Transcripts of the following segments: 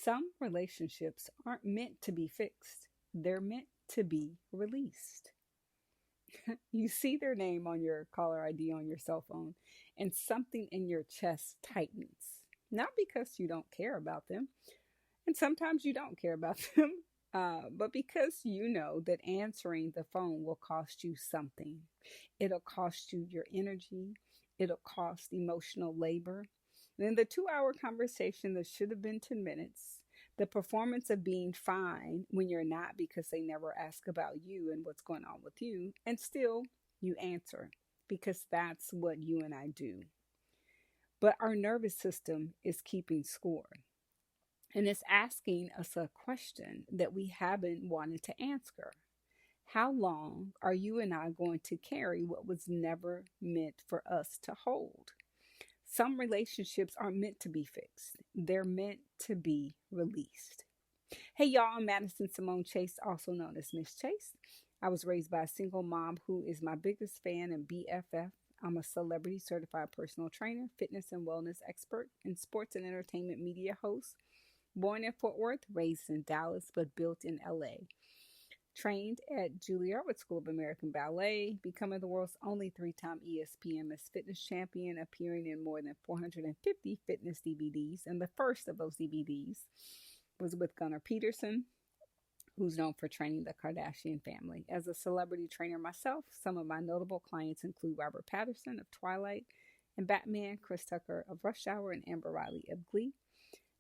Some relationships aren't meant to be fixed, they're meant to be released. You see their name on your caller ID on your cell phone, and something in your chest tightens. Not because you don't care about them, and sometimes you don't care about them, but because you know that answering the phone will cost you something. It'll cost you your energy, it'll cost emotional labor. Then the 2 hour conversation that should have been 10 minutes, the performance of being fine when you're not because they never ask about you and what's going on with you, and still you answer because that's what you and I do. But our nervous system is keeping score. And it's asking us a question that we haven't wanted to answer. How long are you and I going to carry what was never meant for us to hold? Some relationships aren't meant to be fixed, they're meant to be released. Hey, y'all, I'm Madison Simone Chase, also known as Miss Chase. I was raised by a single mom who is my biggest fan and BFF. I'm a celebrity certified personal trainer, fitness and wellness expert, and sports and entertainment media host. Born in Fort Worth, raised in Dallas, but built in LA. Trained at Juilliard School of American Ballet, becoming the world's only three-time ESPN Miss Fitness champion, appearing in more than 450 fitness DVDs. And the first of those DVDs was with Gunnar Peterson, who's known for training the Kardashian family. As a celebrity trainer myself, some of my notable clients include Robert Patterson of Twilight and Batman, Chris Tucker of Rush Hour, and Amber Riley of Glee.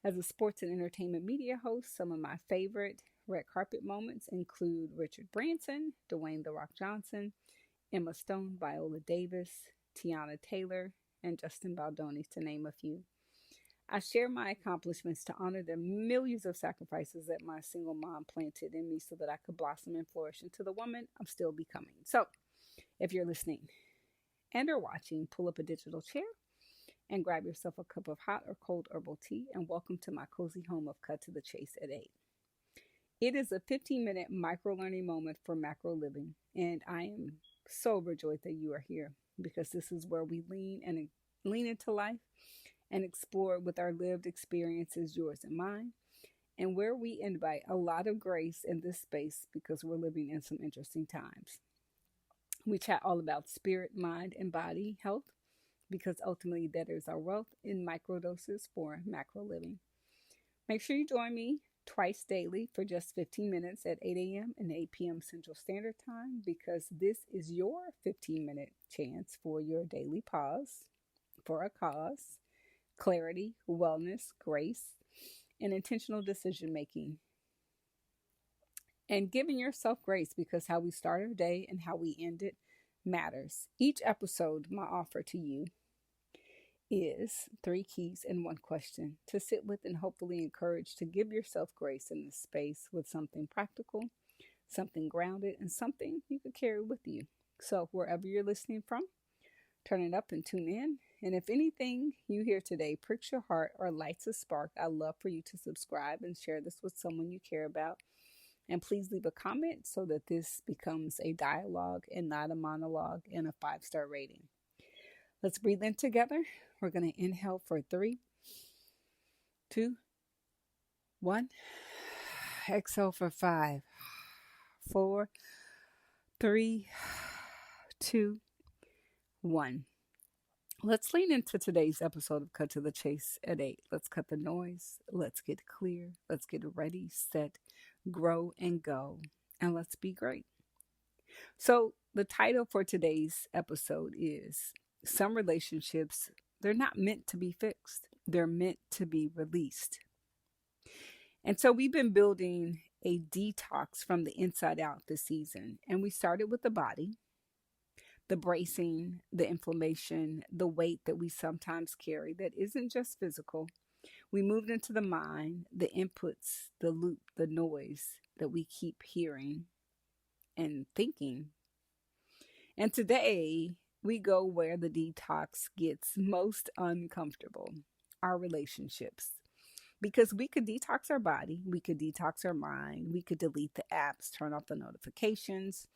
As a sports and entertainment media host, some of my favorite red carpet moments include Richard Branson, Dwayne The Rock Johnson, Emma Stone, Viola Davis, Tiana Taylor, and Justin Baldoni, to name a few. I share my accomplishments to honor the millions of sacrifices that my single mom planted in me so that I could blossom and flourish into the woman I'm still becoming. So, if you're listening and or watching, pull up a digital chair and grab yourself a cup of hot or cold herbal tea, and welcome to my cozy home of Cut to the Chase at 8. It is a 15-minute micro-learning moment for macro living, and I am so overjoyed that you are here because this is where we lean into life and explore with our lived experiences, yours and mine, and where we invite a lot of grace in this space because we're living in some interesting times. We chat all about spirit, mind, and body health, because ultimately that is our wealth in microdoses for macro living. Make sure you join me twice daily for just 15 minutes at 8 a.m. and 8 p.m. Central Standard Time, because this is your 15-minute chance for your daily pause for a cause, clarity, wellness, grace, and intentional decision making. And giving yourself grace, because how we start our day and how we end it matters. Each episode, my offer to you is 3 keys and 1 question to sit with and hopefully encourage to give yourself grace in this space with something practical, something grounded, and something you could carry with you. So wherever you're listening from, turn it up and tune in. And if anything you hear today pricks your heart or lights a spark, I'd love for you to subscribe and share this with someone you care about. And please leave a comment so that this becomes a dialogue and not a monologue, and a 5-star rating. Let's breathe in together. We're going to inhale for 3, 2, 1. Exhale for 5, 4, 3, 2, 1. Let's lean into today's episode of Cut to the Chase at 8. Let's cut the noise. Let's get clear. Let's get ready, set, grow, and go. And let's be great. So the title for today's episode is Some Relationships, they're not meant to be fixed. They're meant to be released. And so we've been building a detox from the inside out this season. And we started with the body, the bracing, the inflammation, the weight that we sometimes carry that isn't just physical. We moved into the mind, the inputs, the loop, the noise that we keep hearing and thinking. And today we go where the detox gets most uncomfortable, our relationships. Because we could detox our body, we could detox our mind, we could delete the apps, turn off the notifications,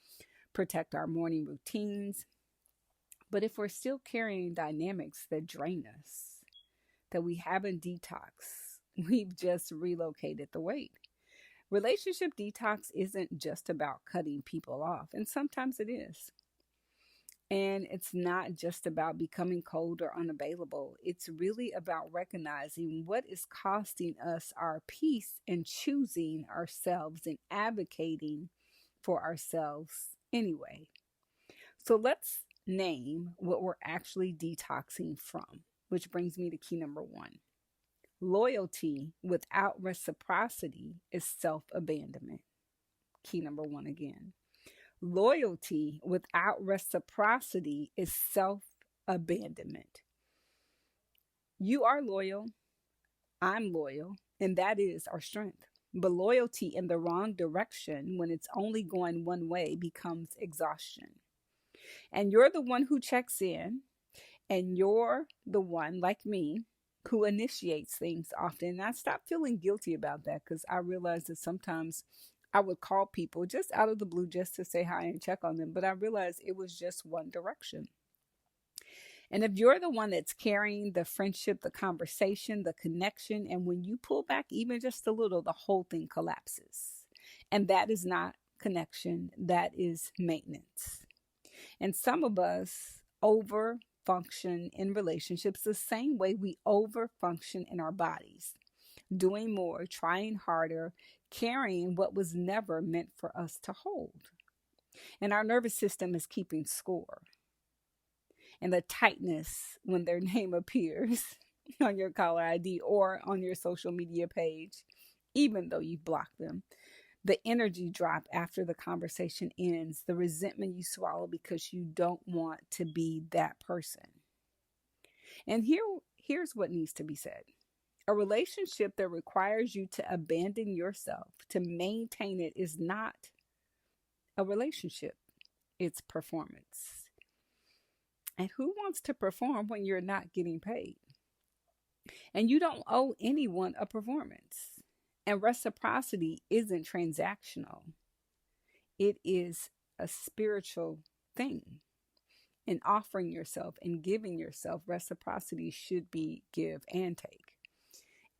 protect our morning routines. But if we're still carrying dynamics that drain us, that we haven't detoxed, We've just relocated the weight. Relationship detox isn't just about cutting people off, and sometimes it is. And it's not just about becoming cold or unavailable. It's really about recognizing what is costing us our peace and choosing ourselves and advocating for ourselves anyway. So let's name what we're actually detoxing from, which brings me to key number one. Loyalty without reciprocity is self abandonment. Key number one again. Loyalty without reciprocity is self abandonment. You are loyal, I'm loyal, and that is our strength. But loyalty in the wrong direction, when it's only going one way, becomes exhaustion. And you're the one who checks in, and you're the one, like me, who initiates things often. And I stopped feeling guilty about that because I realized that sometimes I would call people just out of the blue just to say hi and check on them. But I realized it was just one direction. And if you're the one that's carrying the friendship, the conversation, the connection, and when you pull back even just a little, the whole thing collapses. And that is not connection, that is maintenance. And some of us over function in relationships the same way we over function in our bodies, doing more, trying harder, carrying what was never meant for us to hold. And our nervous system is keeping score. And the tightness when their name appears on your caller ID or on your social media page, even though you've blocked them, the energy drop after the conversation ends, the resentment you swallow because you don't want to be that person. And here's what needs to be said. A relationship that requires you to abandon yourself to maintain it is not a relationship. It's performance. And who wants to perform when you're not getting paid? And you don't owe anyone a performance. And reciprocity isn't transactional. It is a spiritual thing. And offering yourself and giving yourself, reciprocity should be give and take.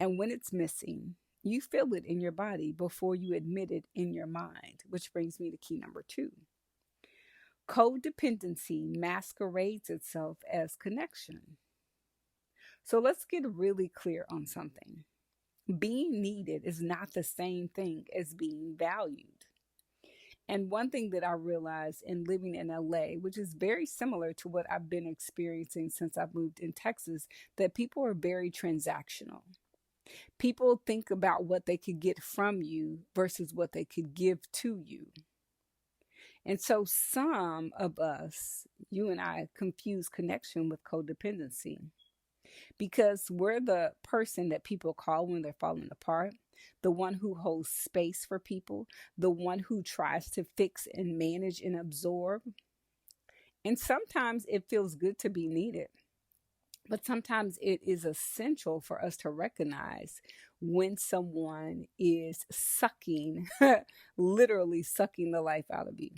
And when it's missing, you feel it in your body before you admit it in your mind, which brings me to key number two. Codependency masquerades itself as connection. So let's get really clear on something. Being needed is not the same thing as being valued. And one thing that I realized in living in LA, which is very similar to what I've been experiencing since I've moved in Texas, that people are very transactional. People think about what they could get from you versus what they could give to you. And so some of us, you and I, confuse connection with codependency because we're the person that people call when they're falling apart, the one who holds space for people, the one who tries to fix and manage and absorb. And sometimes it feels good to be needed, but sometimes it is essential for us to recognize when someone is sucking, literally sucking the life out of you,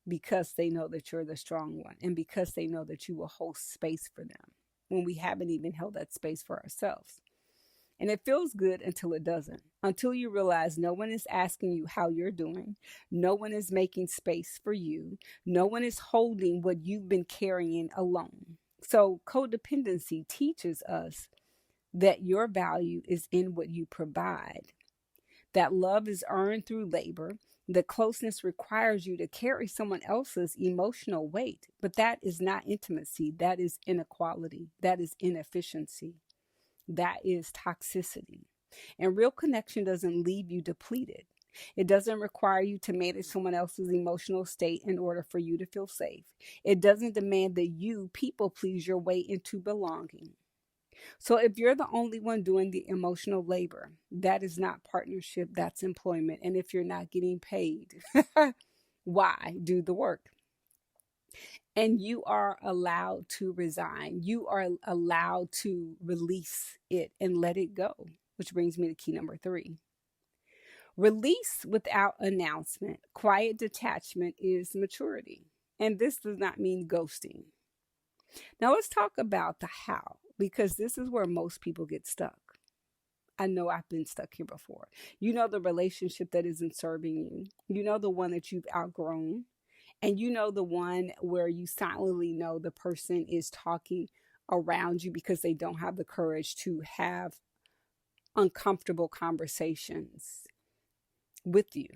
because they know that you're the strong one and because they know that you will hold space for them when we haven't even held that space for ourselves. And it feels good until it doesn't, until you realize no one is asking you how you're doing. No one is making space for you. No one is holding what you've been carrying alone. So codependency teaches us that your value is in what you provide, that love is earned through labor, the closeness requires you to carry someone else's emotional weight, but that is not intimacy. That is inequality. That is inefficiency. That is toxicity. And real connection doesn't leave you depleted. It doesn't require you to manage someone else's emotional state in order for you to feel safe. It doesn't demand that you people please your way into belonging. So if you're the only one doing the emotional labor, that is not partnership, that's employment. And if you're not getting paid, why do the work? And you are allowed to resign. You are allowed to release it and let it go, which brings me to key number three. Release without announcement. Quiet detachment is maturity. And this does not mean ghosting. Now let's talk about the how, because this is where most people get stuck. I know I've been stuck here before. You know the relationship that isn't serving you. You know the one that you've outgrown. And you know the one where you silently know the person is talking around you because they don't have the courage to have uncomfortable conversations with you.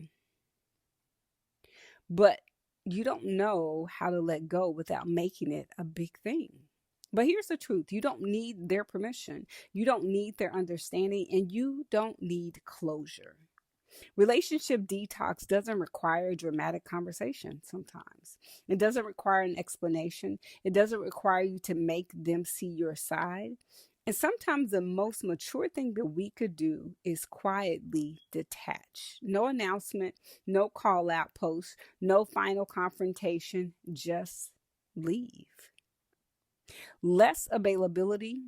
But you don't know how to let go without making it a big thing. But here's the truth: you don't need their permission, you don't need their understanding, and you don't need closure. Relationship detox doesn't require a dramatic conversation sometimes. It doesn't require an explanation. It doesn't require you to make them see your side. And sometimes the most mature thing that we could do is quietly detach. No announcement, no call out post, no final confrontation, just leave. Less availability,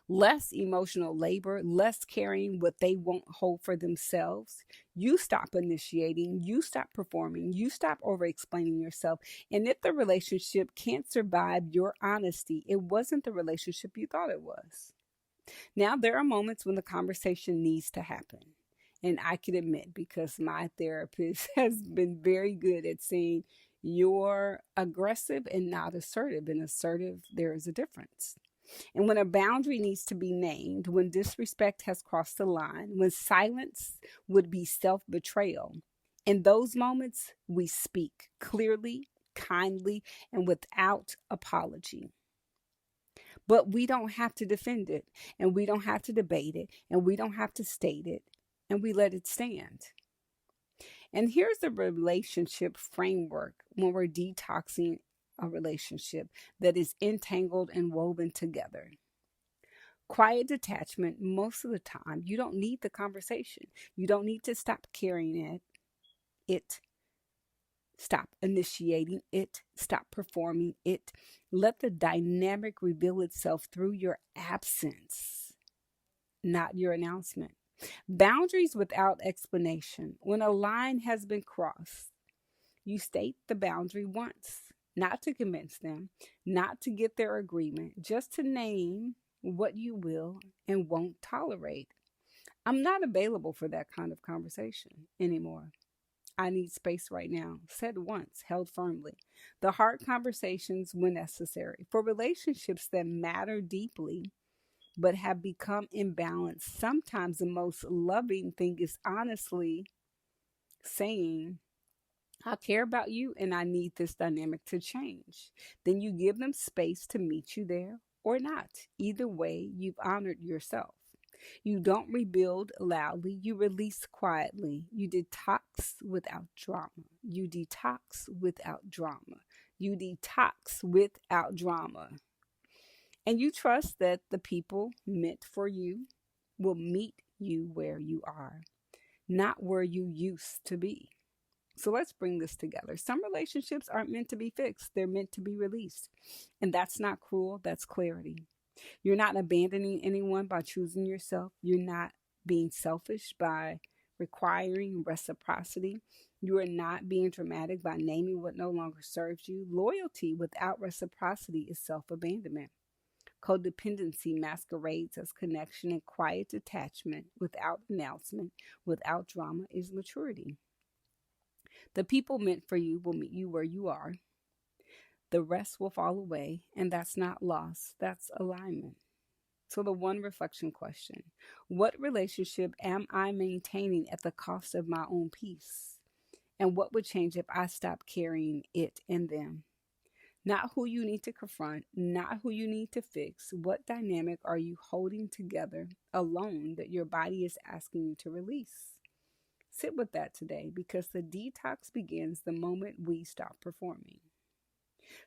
less emotional labor, less carrying what they won't hold for themselves. You stop initiating, you stop performing, you stop over explaining yourself. And if the relationship can't survive your honesty, it wasn't the relationship you thought it was. Now, there are moments when the conversation needs to happen. And I can admit, because my therapist has been very good at saying, you're aggressive and not assertive. And assertive, there is a difference. And when a boundary needs to be named, when disrespect has crossed the line, when silence would be self betrayal, in those moments, we speak clearly, kindly, and without apology. But we don't have to defend it, and we don't have to debate it, and we don't have to state it, and we let it stand. And here's the relationship framework when we're detoxing a relationship that is entangled and woven together. Quiet detachment, most of the time, you don't need the conversation. You don't need to stop carrying it, stop initiating it, stop performing it. Let the dynamic reveal itself through your absence, not your announcement. Boundaries without explanation. When a line has been crossed, you state the boundary once, not to convince them, not to get their agreement, just to name what you will and won't tolerate. I'm not available for that kind of conversation anymore. I need space right now. Said once, held firmly. The hard conversations when necessary. For relationships that matter deeply but have become imbalanced, sometimes the most loving thing is honestly saying, I care about you and I need this dynamic to change. Then you give them space to meet you there or not. Either way, you've honored yourself. You don't rebuild loudly, you release quietly. You detox without drama. You detox without drama. You detox without drama. And you trust that the people meant for you will meet you where you are, not where you used to be. So let's bring this together. Some relationships aren't meant to be fixed, they're meant to be released. And that's not cruel, that's clarity. You're not abandoning anyone by choosing yourself. You're not being selfish by requiring reciprocity. You are not being dramatic by naming what no longer serves you. Loyalty without reciprocity is self abandonment. Codependency masquerades as connection, and quiet detachment without announcement, without drama, is maturity. The people meant for you will meet you where you are. The rest will fall away, and that's not loss, that's alignment. So, the one reflection question: what relationship am I maintaining at the cost of my own peace? And what would change if I stopped carrying it in them? Not who you need to confront, not who you need to fix. What dynamic are you holding together alone that your body is asking you to release? Sit with that today, because the detox begins the moment we stop performing.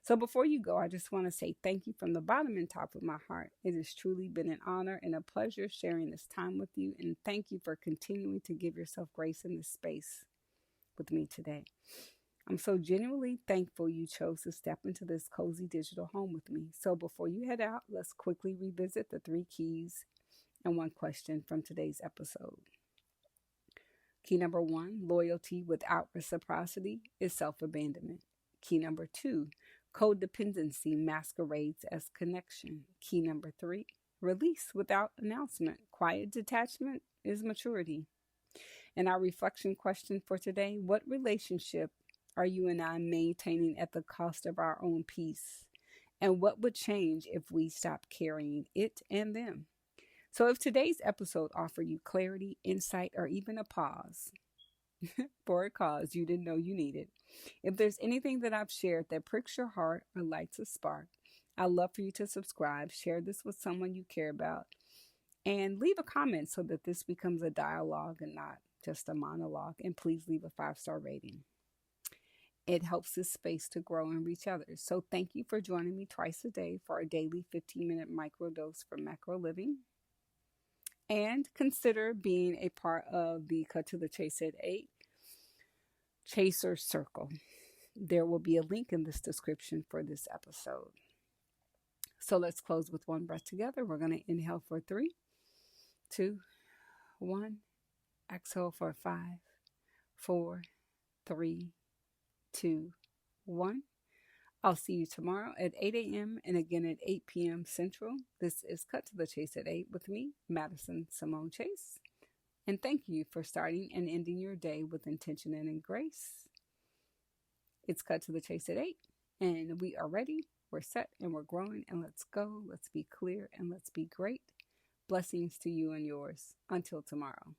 So before you go, I just want to say thank you from the bottom and top of my heart. It has truly been an honor and a pleasure sharing this time with you. And thank you for continuing to give yourself grace in this space with me today. I'm so genuinely thankful you chose to step into this cozy digital home with me. So before you head out, let's quickly revisit the 3 keys and 1 question from today's episode. Key number 1, loyalty without reciprocity is self-abandonment. Key number 2, codependency masquerades as connection. Key number 3, release without announcement. Quiet detachment is maturity. And our reflection question for today: what relationship are you and I maintaining at the cost of our own peace? And what would change if we stopped carrying it and them? So, if today's episode offered you clarity, insight, or even a pause for a cause you didn't know you needed, if there's anything that I've shared that pricks your heart or lights a spark, I'd love for you to subscribe, share this with someone you care about, and leave a comment so that this becomes a dialogue and not just a monologue. And please leave a 5-star rating. It helps this space to grow and reach others. So thank you for joining me twice a day for our daily 15-minute microdose for macro living. And consider being a part of the Cut to the Chase at 8 Chaser Circle. There will be a link in this description for this episode. So let's close with one breath together. We're going to inhale for 3, 2, 1. Exhale for 5, 4, 3, 2, 1. I'll see you tomorrow at 8 a.m. and again at 8 p.m. Central. This is Cut to the Chase at 8 with me, Madison Simone Chase. And thank you for starting and ending your day with intention and in grace. It's Cut to the Chase at 8, and we are ready. We're set and we're growing, and let's go. Let's be clear and let's be great. Blessings to you and yours. Until tomorrow.